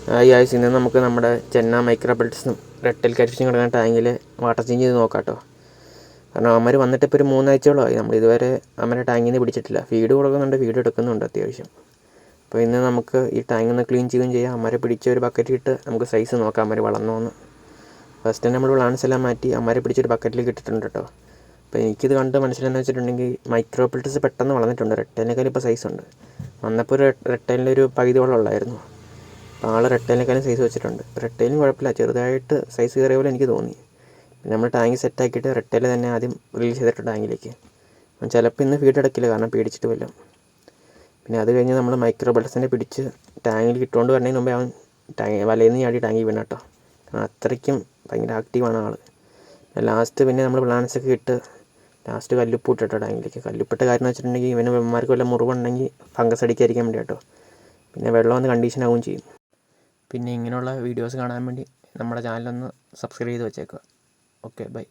ഈ ആഴ്ച ഇന്ന് നമുക്ക് നമ്മുടെ ചെന്ന മൈക്രോ ബെൽറ്റ്സും റെഡ് കാറ്റ് ഫിഷിങ് കിടക്കുന്ന ടാങ്കിൽ വാട്ടർ ചേഞ്ച് ചെയ്ത് നോക്കാം കേട്ടോ. കാരണം അവന്മാർ വന്നിട്ട് ഇപ്പോൾ ഒരു 3 ആഴ്ചയോളമായി. നമ്മളിതുവരെ അവന്മാരെ ടാങ്കിൽ നിന്ന് പിടിച്ചിട്ടില്ല. ഫീഡ് കൊടുക്കുന്നുണ്ട്, ഫീഡ് എടുക്കുന്നുണ്ട് അത്യാവശ്യം. അപ്പോൾ ഇന്ന് നമുക്ക് ഈ ടാങ്ക് ഒന്ന് ക്ലീൻ ചെയ്യുകയും ചെയ്യാം. അവന്മാരെ പിടിച്ച ഒരു ബക്കറ്റിൽ ഇട്ട് നമുക്ക് സൈസ് നോക്കാം അവന്മാർ വളർന്നോന്ന്. ഫസ്റ്റ് തന്നെ നമ്മൾ പ്ലാന്റ്സ് എല്ലാം മാറ്റി അവന്മാരെ പിടിച്ചൊരു ബക്കറ്റിലേക്ക് ഇട്ടിട്ടുണ്ട് കേട്ടോ. അപ്പോൾ എനിക്കിത് കണ്ട് മനസ്സിലെന്ന് വെച്ചിട്ടുണ്ടെങ്കിൽ മൈക്രോ ബെൽറ്റ്സ് പെട്ടെന്ന് വളർന്നിട്ടുണ്ട്. റെഡ് ഇപ്പോൾ സൈസ് ഉണ്ട്. വന്നപ്പോൾ ഒരു റെഡ് ഒരു പകുതിയോളം ഉള്ളായിരുന്നു. അപ്പോൾ ആൾ റെഡ് സൈസ് വെച്ചിട്ടുണ്ട്. റെഡ് കുഴപ്പമില്ല, ചെറുതായിട്ട് സൈസ് കയറിയ പോലെ എനിക്ക് തോന്നി. പിന്നെ നമ്മൾ ടാങ്ക് സെറ്റാക്കിയിട്ട് റെഡ് തന്നെ ആദ്യം റിലീസ് ചെയ്തിട്ട് ടാങ്കിലേക്ക്. ചിലപ്പോൾ ഇന്ന് ഫീഡ് എടുക്കില്ല, കാരണം പേടിച്ചിട്ട് വല്ലതും. പിന്നെ അത് കഴിഞ്ഞ് നമ്മൾ മൈക്രോ ബെൽറ്റ്സിനെ പിടിച്ച് ടാങ്കിൽ ഇട്ടുകൊണ്ട് വരുന്നതിന് മുമ്പേ അവൻ വലയിൽ നിന്ന് ചാടി ടാങ്കിൽ വീണ കേട്ടോ. കാരണം അത്രയ്ക്കും ഭയങ്കര ആക്റ്റീവാണ് ആൾ. ലാസ്റ്റ് പിന്നെ നമ്മൾ പ്ലാന്റ്സൊക്കെ ഇട്ട് ലാസ്റ്റ് കല്ലുപ്പ് ഇട്ടോ ടാങ്കിലേക്ക്. കല്ലുപ്പിട്ട കാര്യം എന്ന് വെച്ചിട്ടുണ്ടെങ്കിൽ ഇവന്മാർക്ക് വല്ല മുറിവുണ്ടെങ്കിൽ ഫംഗസ് അടിക്കാതിരിക്കാൻ വേണ്ടി കേട്ടോ. പിന്നെ വെള്ളം ഒന്ന് കണ്ടീഷൻ ആവുകയും ചെയ്യും. പിന്നെ ഇങ്ങനെയുള്ള വീഡിയോസ് കാണാൻ വേണ്ടി നമ്മുടെ ചാനലൊന്ന് സബ്സ്ക്രൈബ് ചെയ്ത് വെച്ചേക്കുക. Okay, by.